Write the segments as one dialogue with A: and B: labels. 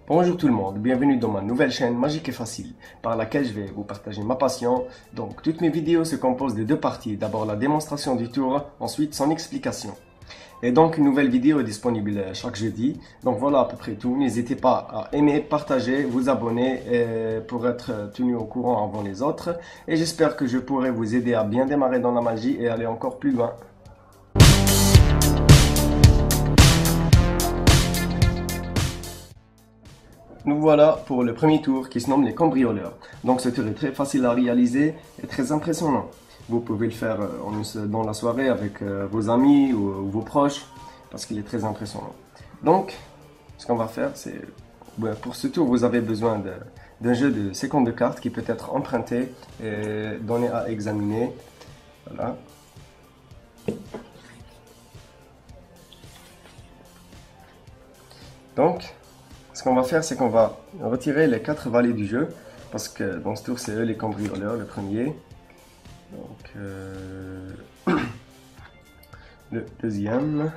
A: Bonjour tout le monde, bienvenue dans ma nouvelle chaîne Magique et Facile, par laquelle je vais vous partager ma passion. Donc toutes mes vidéos se composent de deux parties, d'abord la démonstration du tour, ensuite son explication. Et donc une nouvelle vidéo est disponible chaque jeudi. Donc voilà à peu près tout, n'hésitez pas à aimer, partager, vous abonner pour être tenu au courant avant les autres. Et j'espère que je pourrai vous aider à bien démarrer dans la magie et aller encore plus loin. Nous voilà pour le premier tour qui se nomme les cambrioleurs. Donc ce tour est très facile à réaliser et très impressionnant. Vous pouvez le faire dans la soirée avec vos amis ou vos proches parce qu'il est très impressionnant. Donc ce qu'on va faire c'est, pour ce tour vous avez besoin d'un jeu de 52 cartes qui peut être emprunté et donné à examiner. Voilà. Donc ce qu'on va faire, c'est qu'on va retirer les 4 valets du jeu, parce que dans ce tour, c'est eux les cambrioleurs, le premier. Donc, le deuxième.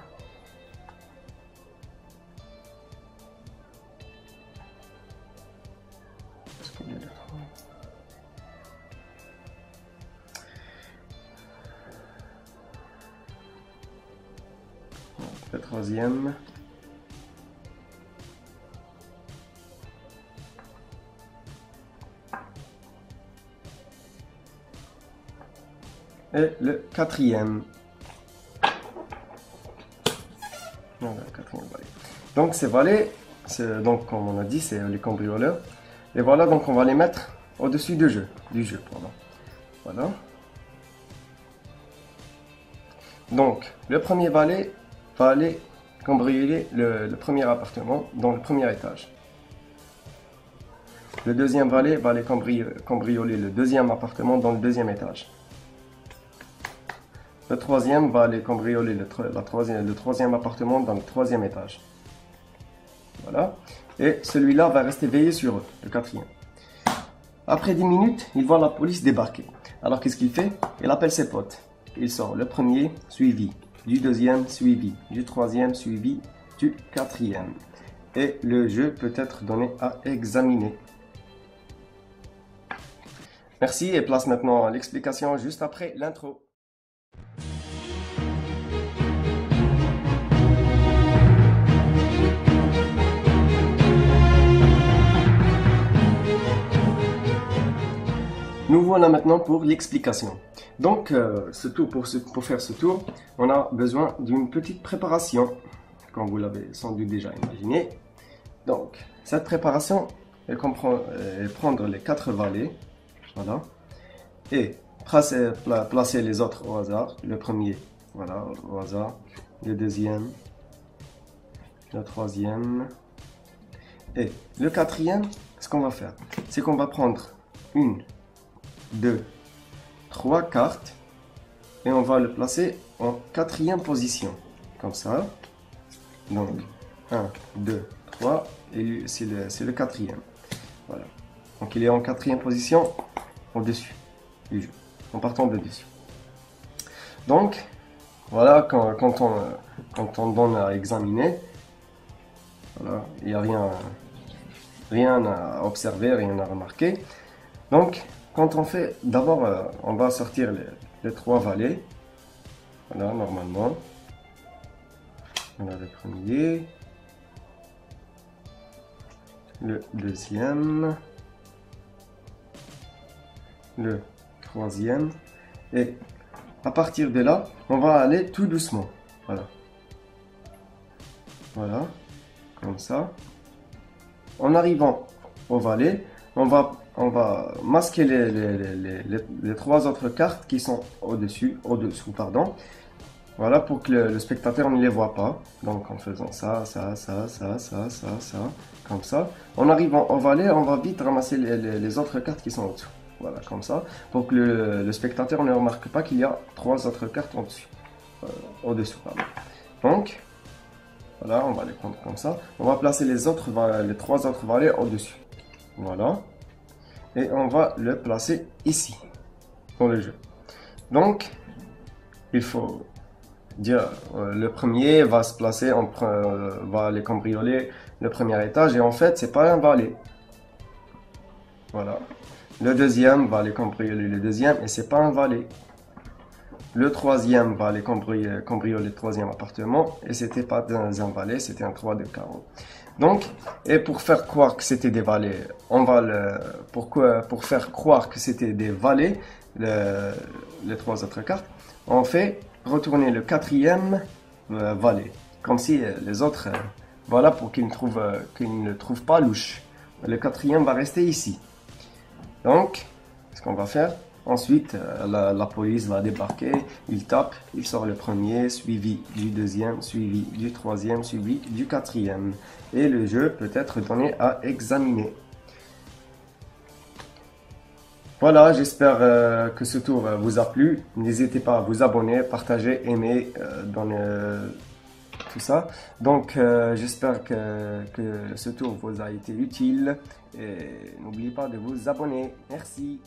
A: Le troisième. Et le quatrième. Voilà, le quatrième valet. Donc ces valets, donc comme on a dit, c'est les cambrioleurs. Et voilà, donc on va les mettre au-dessus du jeu. Pardon. Voilà. Donc le premier valet va aller cambrioler le premier appartement dans le premier étage. Le deuxième valet va aller cambrioler le deuxième appartement dans le deuxième étage. Le troisième va aller cambrioler le troisième appartement dans le troisième étage. Voilà. Et celui-là va rester veillé sur eux, le quatrième. Après 10 minutes, il voit la police débarquer. Alors qu'est-ce qu'il fait? Il appelle ses potes. Il sort le premier, suivi du deuxième, suivi du troisième, suivi du quatrième. Et le jeu peut être donné à examiner. Merci et place maintenant à l'explication juste après l'intro. Nous voilà maintenant pour l'explication. Donc, pour faire ce tour, on a besoin d'une petite préparation, comme vous l'avez sans doute déjà imaginé. Donc, cette préparation, elle comprend prendre les 4 valets, voilà, et placer les autres au hasard. Le premier, voilà, au hasard, le deuxième, le troisième, et le quatrième. Ce qu'on va faire, c'est qu'on va prendre une, 2, 3 cartes et on va le placer en quatrième position, comme ça. Donc 1, 2, 3 et c'est le quatrième. Voilà. Donc il est en quatrième position au-dessus du jeu, en partant de dessus. Donc voilà, quand on donne à examiner, voilà, il n'y a rien à observer, rien à remarquer. Donc quand on fait, d'abord, on va sortir les 3 valets. Voilà, normalement. Voilà le premier. Le deuxième. Le troisième. Et à partir de là, on va aller tout doucement. Voilà. Voilà. Comme ça. En arrivant au valet, on va masquer les 3 autres cartes qui sont au-dessous, pardon. Voilà, pour que le spectateur ne les voit pas. Donc en faisant ça, comme ça. En arrivant au valet, on va vite ramasser les autres cartes qui sont au-dessous. Voilà, comme ça, pour que le spectateur ne remarque pas qu'il y a 3 autres cartes au-dessous, pardon. Donc, voilà, on va les prendre comme ça. On va placer les 3 autres valets au-dessus. Voilà. Et on va le placer ici, dans le jeu. Donc, il faut dire, le premier va se placer, va aller cambrioler le premier étage et en fait, c'est pas un valet. Voilà. Le deuxième va aller cambrioler le deuxième et c'est pas un valet. Le troisième va aller cambrioler le troisième appartement et c'était pas un valet, c'était un 3 de carreau. Donc, et pour faire croire que c'était des valets, pour faire croire que c'était des valets, les trois autres cartes, on fait retourner le quatrième valet, comme si les autres, voilà, pour qu'ils ne trouvent pas louche. Le quatrième va rester ici. Donc, ce qu'on va faire, ensuite, la police va débarquer, il tape, il sort le premier, suivi du deuxième, suivi du troisième, suivi du quatrième. Et le jeu peut être donné à examiner. Voilà, j'espère que ce tour vous a plu. N'hésitez pas à vous abonner, partager, aimer tout ça. Donc, j'espère que ce tour vous a été utile. Et n'oubliez pas de vous abonner. Merci.